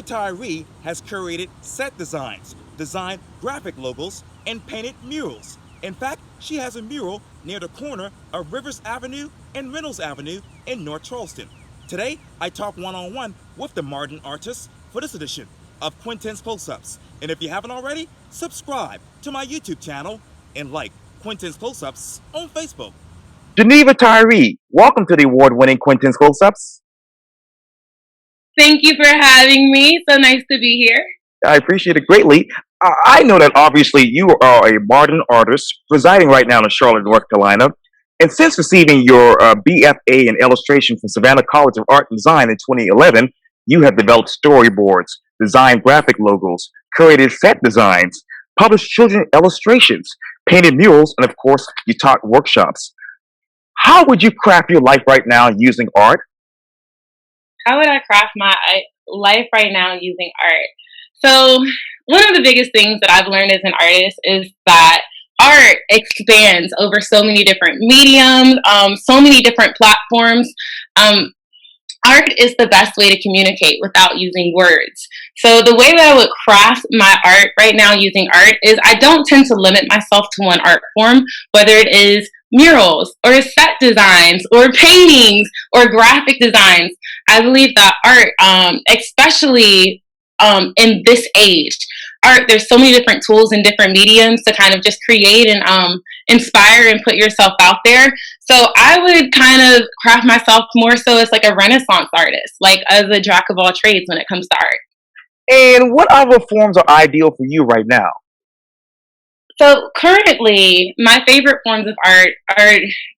Tyree has curated set designs, designed graphic logos, and painted murals. In fact, she has a mural near the corner of Rivers Avenue and Reynolds Avenue in North Charleston. Today, I talk one on one with the Martin artist for this edition of Quintin's Close Ups. And if you haven't already, subscribe to my YouTube channel and like Quintin's Close Ups on Facebook. Janeva Tyree, welcome to the award winning Quintin's Close Ups. Thank you for having me. So nice to be here. I appreciate it greatly. I know that obviously you are a modern artist residing right now in Charlotte, North Carolina. And since receiving your BFA in illustration from Savannah College of Art and Design in 2011, you have developed storyboards, designed graphic logos, curated set designs, published children's illustrations, painted murals, and of course, you taught workshops. How would you craft your life right now using art? How would I craft my life right now using art? So, one of the biggest things that I've learned as an artist is that art expands over so many different mediums, so many different platforms. Art is the best way to communicate without using words. So the way that I would craft my art right now using art is I don't tend to limit myself to one art form, whether it is murals or set designs or paintings or graphic designs. I believe that art, especially in this age, there's so many different tools and different mediums to kind of just create and inspire and put yourself out there. So I would kind of craft myself more so as like a Renaissance artist, like as a jack of all trades when it comes to art. And what other forms are ideal for you right now? So currently, my favorite forms of art are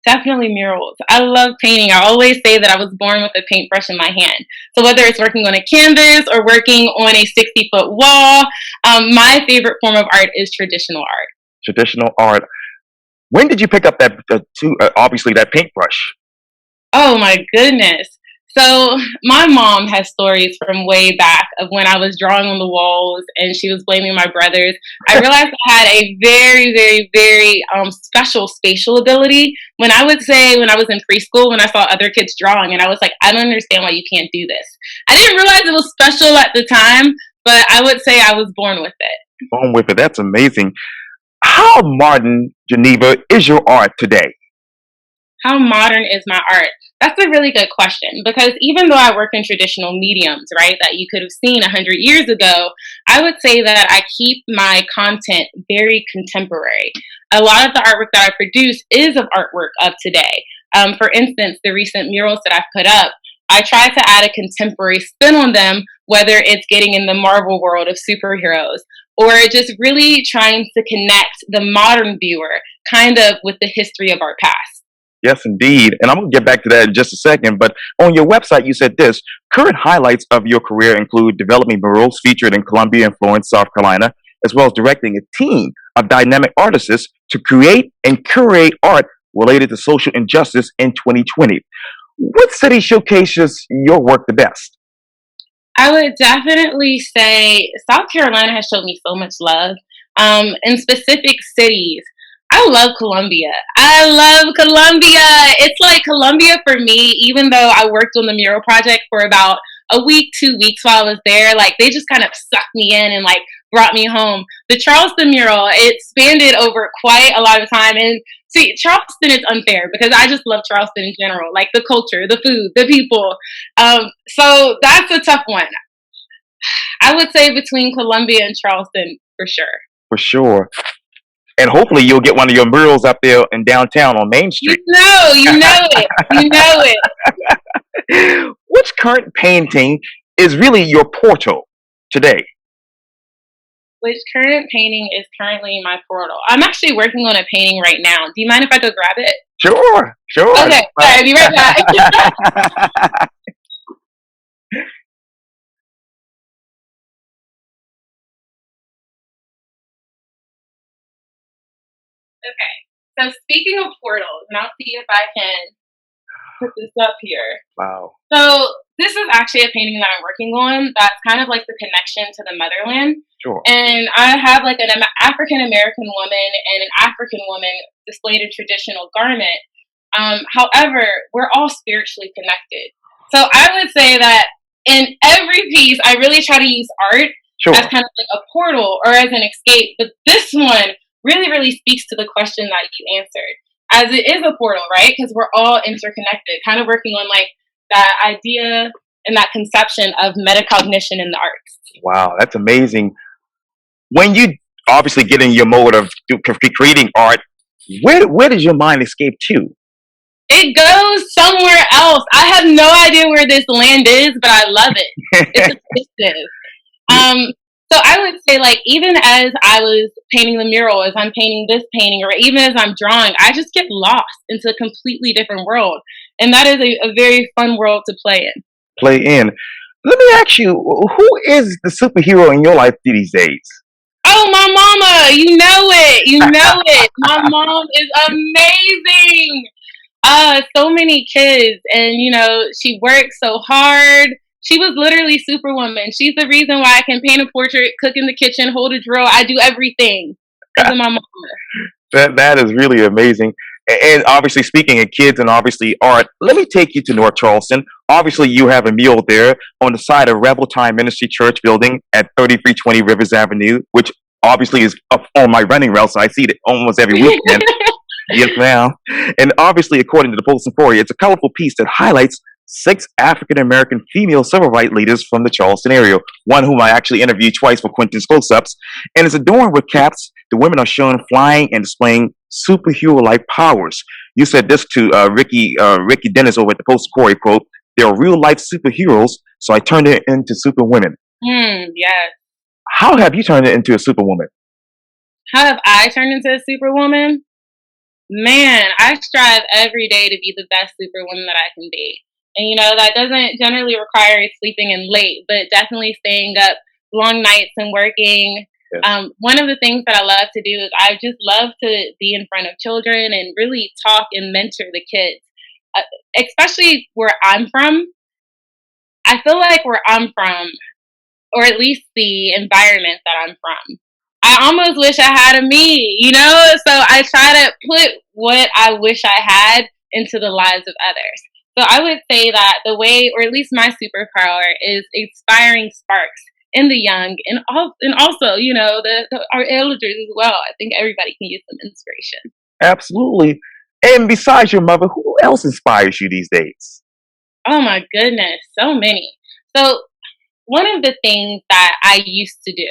definitely murals. I love painting. I always say that I was born with a paintbrush in my hand. So whether it's working on a canvas or working on a 60-foot wall, my favorite form of art is traditional art. Traditional art. When did you pick up that, obviously, that paintbrush? Oh my goodness. So my mom has stories from way back of when I was drawing on the walls and she was blaming my brothers. I realized I had a very, very, very special spatial ability. When I was in preschool, when I saw other kids drawing and I was like, I don't understand why you can't do this. I didn't realize it was special at the time, but I would say I was born with it. Born with it. That's amazing. How modern, Janeva, is your art today? How modern is my art? That's a really good question because even though I work in traditional mediums, right, that you could have seen 100 years ago, I would say that I keep my content very contemporary. A lot of the artwork that I produce is of artwork of today. For instance, the recent murals that I've put up, I try to add a contemporary spin on them, whether it's getting in the Marvel world of superheroes or just really trying to connect the modern viewer kind of with the history of our past. Yes, indeed. And I'm going to get back to that in just a second. But on your website, you said this: current highlights of your career include developing murals featured in Columbia and Florence, South Carolina, as well as directing a team of dynamic artists to create and curate art related to social injustice in 2020. What city showcases your work the best? I would definitely say South Carolina has showed me so much love. In specific cities, I love Columbia. I love Columbia. It's like Columbia for me, even though I worked on the mural project for about a week, 2 weeks while I was there, like they just kind of sucked me in and like brought me home. The Charleston mural, it spanned over quite a lot of time. And see, Charleston is unfair because I just love Charleston in general, like the culture, the food, the people. So that's a tough one. I would say between Columbia and Charleston for sure. For sure. And hopefully you'll get one of your murals up there in downtown on Main Street. You know it. Which current painting is really your portal today? Which current painting is currently my portal? I'm actually working on a painting right now. Do you mind if I go grab it? Sure. Okay, sorry, I'll be right back. Okay, so speaking of portals, and I'll see if I can put this up here. Wow. So this is actually a painting that I'm working on that's kind of like the connection to the motherland. Sure. And I have like an African American woman and an African woman displayed in traditional garment. However, we're all spiritually connected. So I would say that in every piece, I really try to use art Sure. as kind of like a portal or as an escape. But this one really, really speaks to the question that you answered, as it is a portal, right? Because we're all interconnected, kind of working on like that idea and that conception of metacognition in the arts. Wow, that's amazing. When you obviously get in your mode of creating art, where does your mind escape to? It goes somewhere else. I have no idea where this land is, but I love it. It's addictive. So I would say, like, even as I was painting the mural, as I'm painting this painting, or even as I'm drawing, I just get lost into a completely different world. And that is a very fun world to play in. Play in. Let me ask you, who is the superhero in your life these days? Oh, my mama, you know it. You know it. My mom is amazing. So many kids, and she works so hard. She was literally superwoman. She's the reason why I can paint a portrait, cook in the kitchen, hold a drill. I do everything because of my mama. That is really amazing. And obviously, speaking of kids and obviously art, let me take you to North Charleston. Obviously, you have a mural there on the side of Rebel Time Ministry Church building at 3320 Rivers Avenue, which obviously is up on my running route, so I see it almost every weekend. Yes, ma'am. And obviously, according to the Postal Courier, it's a colorful piece that highlights 6 African American female civil rights leaders from the Charleston area, one whom I actually interviewed twice for Quintin's close-ups. And it's adorned with caps. The women are shown flying and displaying superhero-like powers. You said this to Ricky Dennis over at the Postal Courier, quote, "They're real-life superheroes, so I turned it into superwomen." Yes. How have you turned it into a superwoman? How have I turned into a superwoman? Man, I strive every day to be the best superwoman that I can be. And that doesn't generally require sleeping in late, but definitely staying up long nights and working. Yes. One of the things that I love to do is I just love to be in front of children and really talk and mentor the kids, especially where I'm from. I feel like where I'm from, or at least the environment that I'm from, I almost wish I had a me, So I try to put what I wish I had into the lives of others. So I would say that the way, or at least my superpower, is inspiring sparks in the young, and also, our elders as well. I think everybody can use some inspiration. Absolutely. And besides your mother, who else inspires you these days? Oh my goodness, so many. So one of the things that I used to do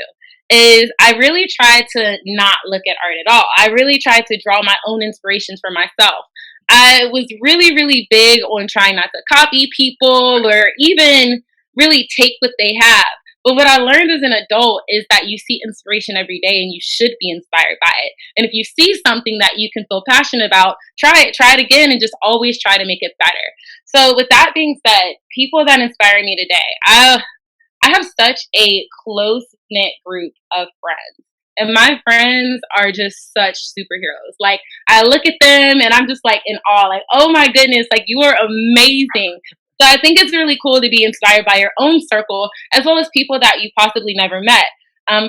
is I really tried to not look at art at all. I really tried to draw my own inspirations for myself. I was really, really big on trying not to copy people or even really take what they have. But what I learned as an adult is that you see inspiration every day and you should be inspired by it. And if you see something that you can feel passionate about, try it again, and just always try to make it better. So with that being said, people that inspire me today, I have such a close-knit group of friends. And my friends are just such superheroes. Like, I look at them and I'm just like in awe. Like, oh my goodness, like, you are amazing. So I think it's really cool to be inspired by your own circle, as well as people that you possibly never met.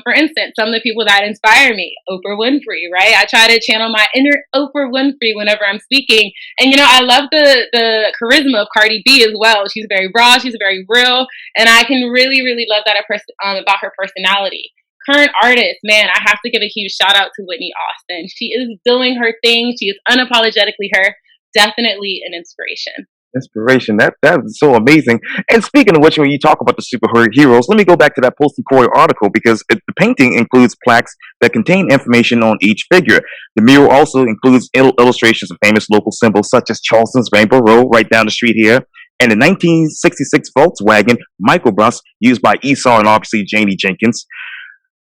For instance, some of the people that inspire me, Oprah Winfrey, right? I try to channel my inner Oprah Winfrey whenever I'm speaking. And, I love the charisma of Cardi B as well. She's very raw, she's very real, and I can really, really love that about her personality. Current artist, man, I have to give a huge shout out to Whitney Austin. She is doing her thing. She is unapologetically her. Definitely an inspiration. Inspiration. That is so amazing. And speaking of which, when you talk about the superheroes, let me go back to that Postal Courier article, because the painting includes plaques that contain information on each figure. The mural also includes illustrations of famous local symbols such as Charleston's Rainbow Road right down the street here, and the 1966 Volkswagen microbus used by Esau and obviously Janie Jenkins.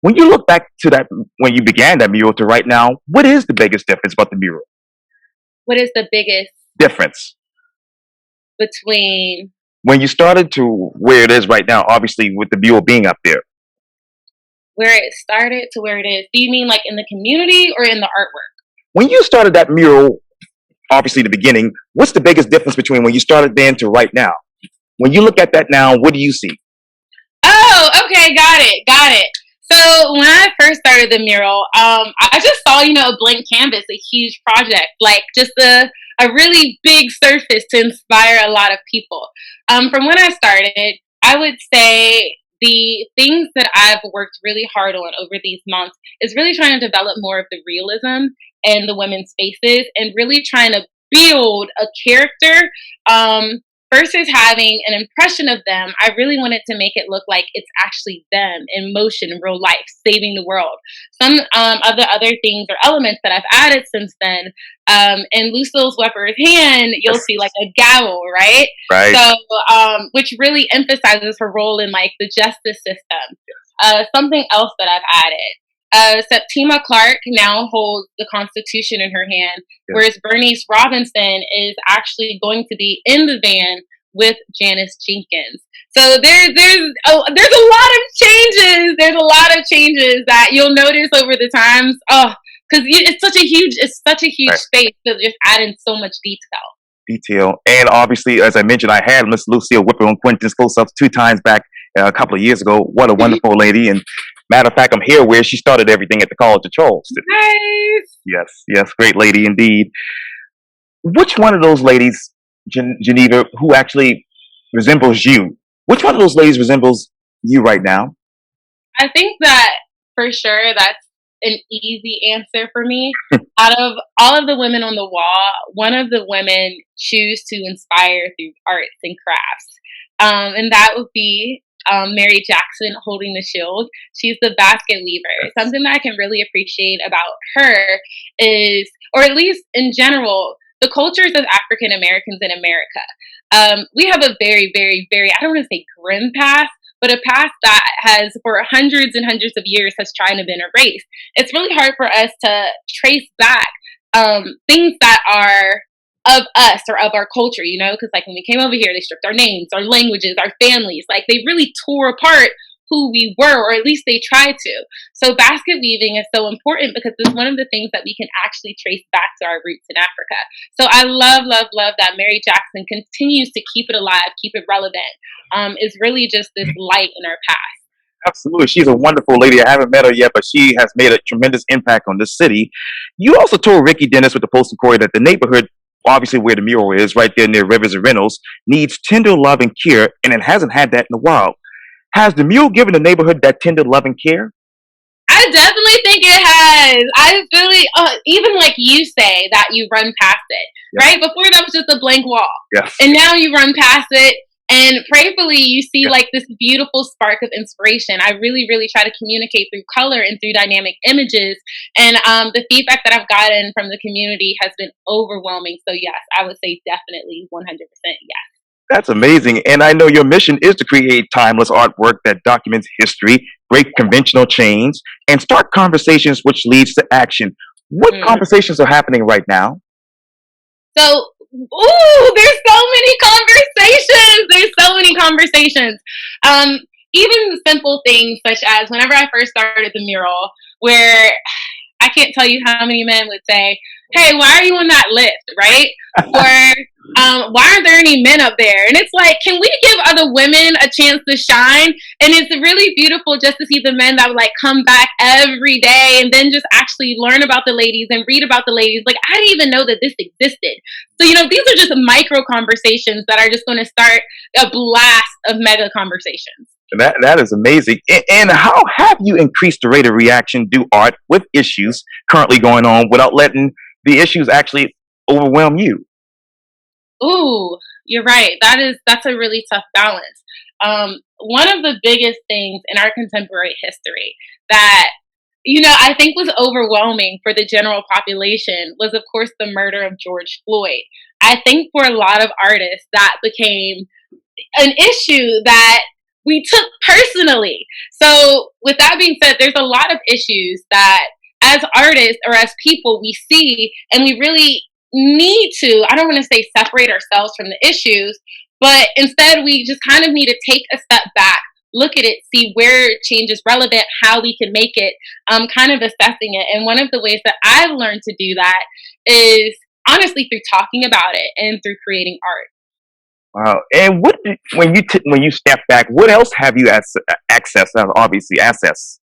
When you look back to that, when you began that mural to right now, what is the biggest difference about the mural? What is the biggest difference between when you started to where it is right now, obviously with the mural being up there? Where it started to where it is. Do you mean like in the community or in the artwork? When you started that mural, obviously the beginning, what's the biggest difference between when you started then to right now? When you look at that now, what do you see? Oh, okay, got it. So when I first started the mural, I just saw, a blank canvas, a huge project, like just a really big surface to inspire a lot of people. From when I started, I would say the things that I've worked really hard on over these months is really trying to develop more of the realism in the women's spaces and really trying to build a character versus having an impression of them. I really wanted to make it look like it's actually them in motion in real life, saving the world. Some of the other things or elements that I've added since then, in Lucille's Weber's hand, you'll see like a gavel, right? Right. So, which really emphasizes her role in like the justice system. Something else that I've added. Septima Clark now holds the Constitution in her hand, whereas Bernice Robinson is actually going to be in the van with Janice Jenkins. So there's a lot of changes. There's a lot of changes that you'll notice over the times. Oh, because it's such a huge right. space to just add in so much detail. And obviously, as I mentioned, I had Miss Lucille Whipper on Quintin's close-ups 2 times back a couple of years ago. What a wonderful lady. And matter of fact, I'm here where she started everything at the College of Charleston. Nice. Yes, great lady indeed. Which one of those ladies, Janeva, who actually resembles you? Which one of those ladies resembles you right now? I think that for sure that's an easy answer for me. Out of all of the women on the wall, one of the women choose to inspire through arts and crafts. And that would be Mary Jackson holding the shield. She's the basket weaver. Something that I can really appreciate about her is, or at least in general, the cultures of African Americans in America. We have a very, very, very, I don't want to say grim past, but a past that has, for hundreds and hundreds of years, has tried to been erased. It's really hard for us to trace back things that are of us or of our culture, you know, because like when we came over here, they stripped our names, our languages, our families. Like they really tore apart who we were, or at least they tried to. So basket weaving is so important because it's one of the things that we can actually trace back to our roots in Africa. So I love, love, love that Mary Jackson continues to keep it alive, keep it relevant. Is really just this light in our past. Absolutely. She's a wonderful lady. I haven't met her yet, but she has made a tremendous impact on this city. You also told Ricky Dennis with the Postal Courier that the neighborhood, obviously where the mural is, right there near Rivers and Reynolds, needs tender love and care, and it hasn't had that in a while. Has the mural given the neighborhood that tender love and care? I definitely think it has. I really, even like you say that you run past it, right? Before that was just a blank wall. Yes. And now you run past it, and prayerfully you see like this beautiful spark of inspiration. I really, really try to communicate through color and through dynamic images. And the feedback that I've gotten from the community has been overwhelming. So yes, I would say definitely 100% yes. That's amazing. And I know your mission is to create timeless artwork that documents history, break conventional chains, and start conversations which leads to action. What conversations are happening right now? So, there's so many conversations. There's so many conversations. Even simple things such as whenever I first started the mural, where I can't tell you how many men would say, "Hey, why are you on that lift?" Right? Or why aren't there any men up there? And it's like, can we give other women a chance to shine? And it's really beautiful just to see the men that would like come back every day and then just actually learn about the ladies and read about the ladies. Like, I didn't even know that this existed. So, you know, these are just micro conversations that are just going to start a blast of mega conversations. That is amazing. And how have you increased the rate of reaction to art with issues currently going on without letting the issues actually overwhelm you? Ooh, you're right. That's a really tough balance. One of the biggest things in our contemporary history that, you know, I think was overwhelming for the general population was, of course, the murder of George Floyd. I think for a lot of artists that became an issue that we took personally. So with that being said, there's a lot of issues that as artists or as people we see, and we really need to, I don't want to say separate ourselves from the issues, but instead we just kind of need to take a step back, look at it, see where change is relevant, how we can make it, kind of assessing it. And one of the ways that I've learned to do that is honestly through talking about it and through creating art. Wow. And when you step back, what else have you accessed? Obviously, access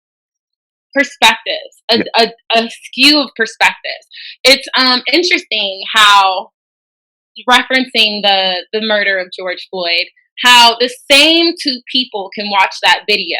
perspectives, a skew of perspectives. It's interesting how referencing the murder of George Floyd, how the same two people can watch that video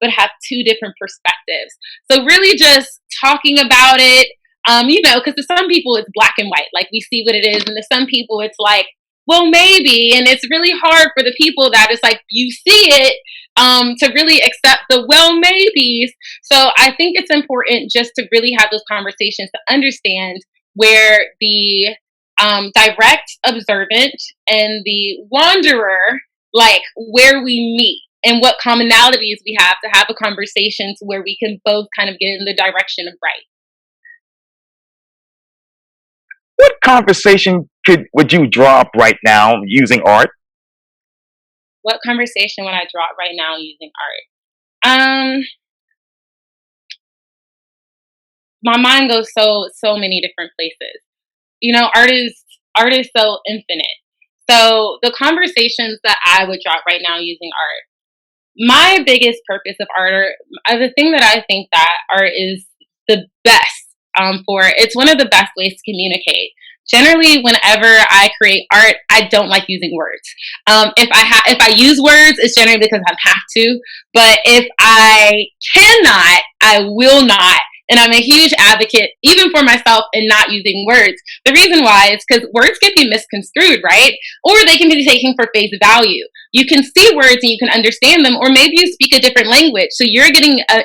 but have two different perspectives. So really just talking about it, because to some people it's black and white, like we see what it is, and to some people it's like, well, maybe, and it's really hard for the people that it's like you see it, to really accept the well maybes. So I think it's important just to really have those conversations to understand where the direct observant and the wanderer, like where we meet and what commonalities we have to have a conversation to where we can both kind of get in the direction of right. What conversation would you draw up right now using art? What conversation would I draw up right now using art? My mind goes so many different places. Art is so infinite. So the conversations that I would drop right now using art, my biggest purpose of art, the thing that I think that art is the best for, it's one of the best ways to communicate. Generally, whenever I create art, I don't like using words. If I use words, it's generally because I have to. But if I cannot, I will not. And I'm a huge advocate, even for myself, in not using words. The reason why is because words can be misconstrued, right? Or they can be taken for face value. You can see words and you can understand them, or maybe you speak a different language, so you're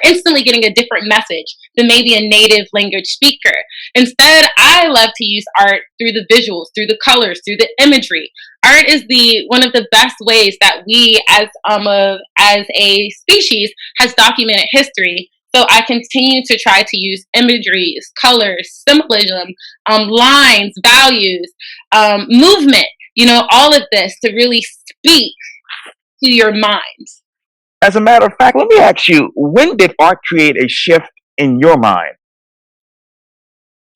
instantly getting a different message than maybe a native language speaker. Instead, I love to use art through the visuals, through the colors, through the imagery. Art is one of the best ways that we, as a species, has documented history. So I continue to try to use imageries, colors, symbolism, lines, values, movement, all of this to really speak to your mind. As a matter of fact, let me ask you, when did art create a shift in your mind?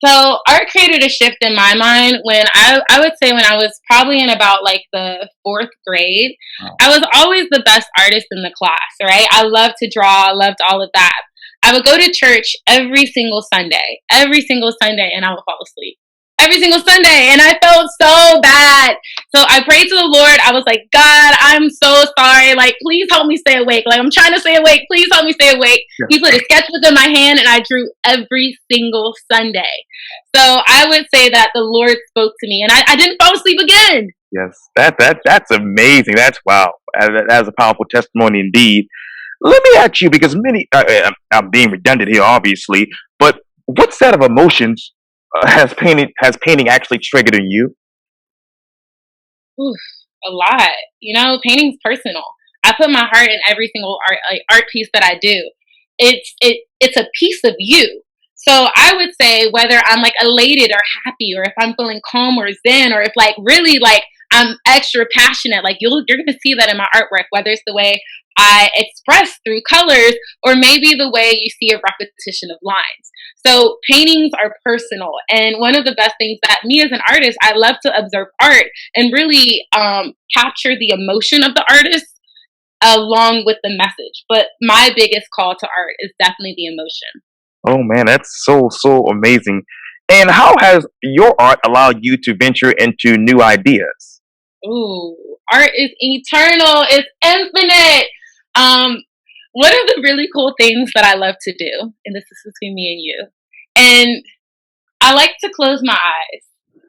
So art created a shift in my mind when I would say when I was probably in about like the fourth grade. Oh. I was always the best artist in the class, right? I loved to draw, I loved all of that. I would go to church every single Sunday, and I would fall asleep. Every single Sunday, and I felt so bad. So I prayed to the Lord. I was like, God, I'm so sorry. Like, please help me stay awake. Like, I'm trying to stay awake. Please help me stay awake. Yeah. He put a sketchbook in my hand, and I drew every single Sunday. So I would say that the Lord spoke to me, and I didn't fall asleep again. Yes, that's amazing. That's wow. That's a powerful testimony indeed. Let me ask you, because I'm being redundant here, obviously, but what set of emotions has painting actually triggered in you? Oof, a lot. Painting's personal. I put my heart in every single art piece that I do. It's a piece of you. So I would say whether I'm like elated or happy, or if I'm feeling calm or zen, or if like really like I'm extra passionate, like you're gonna see that in my artwork, whether it's the way I express through colors, or maybe the way you see a repetition of lines. So paintings are personal. And one of the best things that me as an artist, I love to observe art and really capture the emotion of the artist along with the message. But my biggest call to art is definitely the emotion. Oh man, that's so amazing. And how has your art allowed you to venture into new ideas? Ooh, art is eternal. It's infinite. One of the really cool things that I love to do, and this is between me and you, and I like to close my eyes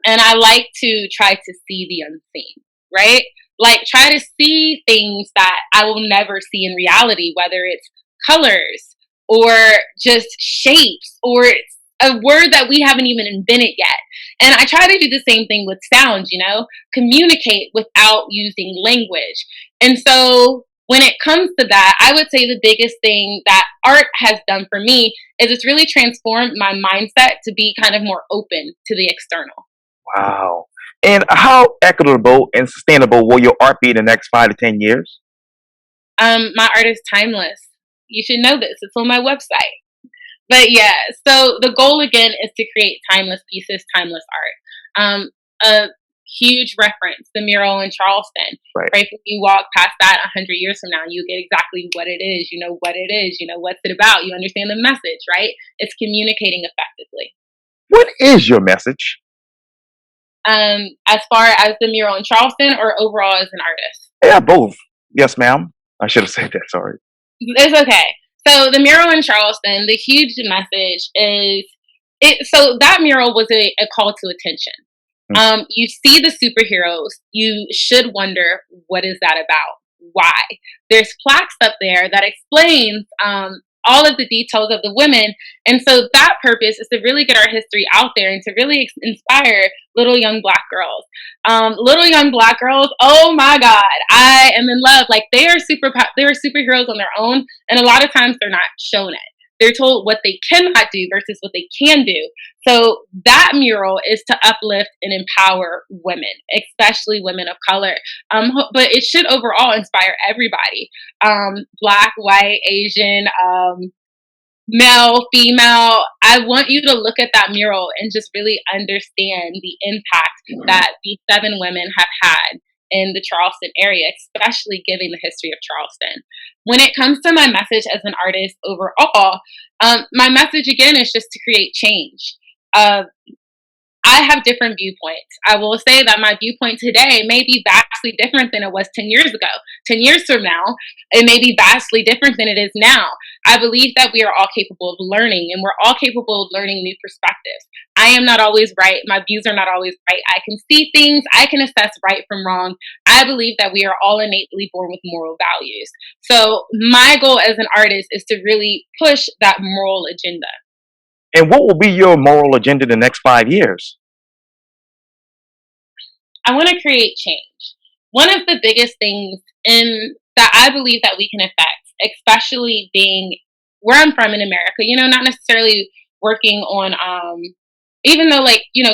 and I like to try to see the unseen, right? Like try to see things that I will never see in reality, whether it's colors or just shapes or it's a word that we haven't even invented yet. And I try to do the same thing with sounds, communicate without using language. And so when it comes to that, I would say the biggest thing that art has done for me is it's really transformed my mindset to be kind of more open to the external. Wow. And how equitable and sustainable will your art be in the next 5 to 10 years? My art is timeless. You should know this. It's on my website. But yeah, so the goal again is to create timeless pieces, timeless art. A huge reference, the Mural in Charleston. Right. If you walk past that 100 years from now, you get exactly what it is. You know what it is. You know what's it about. You understand the message, right? It's communicating effectively. What is your message? as far as the mural in Charleston or overall as an artist? Yeah, both. Yes, ma'am. I should have said that. Sorry. It's okay. So the mural in Charleston, the huge message is it. So that mural was a call to attention. Mm. You see the superheroes. You should wonder, what is that about? Why? There's plaques up there that explains all of the details of the women. And so that purpose is to really get our history out there and to really inspire little young Black girls. Little young Black girls, oh my God, I am in love. Like they are superheroes on their own, and a lot of times they're not shown it. They're told what they cannot do versus what they can do. So that mural is to uplift and empower women, especially women of color. But it should overall inspire everybody, Black, white, Asian, male, female. I want you to look at that mural and just really understand the impact that these 7 women have had in the Charleston area, especially given the history of Charleston. When it comes to my message as an artist overall, my message again is just to create change. I have different viewpoints. I will say that my viewpoint today may be vastly different than it was 10 years ago. 10 years from now, it may be vastly different than it is now. I believe that we are all capable of learning, and we're all capable of learning new perspectives. I am not always right. My views are not always right. I can see things. I can assess right from wrong. I believe that we are all innately born with moral values. So my goal as an artist is to really push that moral agenda. And what will be your moral agenda in the next 5 years? I want to create change. One of the biggest things that I believe that we can affect, especially being where I'm from in America, not necessarily working on, even though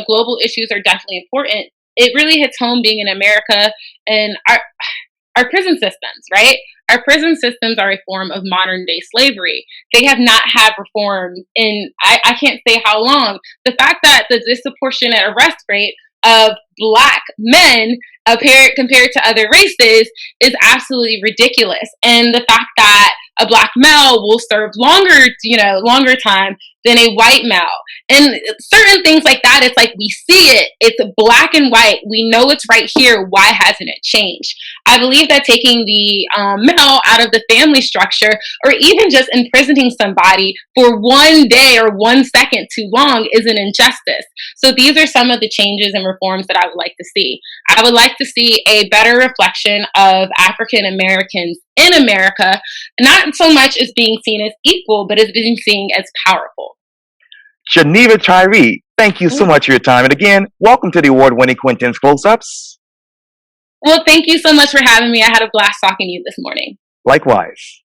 global issues are definitely important, it really hits home being in America and our prison systems, right? Our prison systems are a form of modern day slavery. They have not had reform in, I can't say how long. The fact that the disproportionate arrest rate of Black men compared to other races is absolutely ridiculous. And the fact that a Black male will serve longer time than a white male. And certain things like that, it's like we see it, it's black and white, we know it's right here, why hasn't it changed? I believe that taking the male out of the family structure, or even just imprisoning somebody for 1 day or 1 second too long, is an injustice. So these are some of the changes and reforms that I would like to see. I would like to see a better reflection of African Americans in America, not so much as being seen as equal, but as being seen as powerful. Janeva Tyree, thank you so much for your time. And again, welcome to the award-winning Quintin's Close-Ups. Well, thank you so much for having me. I had a blast talking to you this morning. Likewise.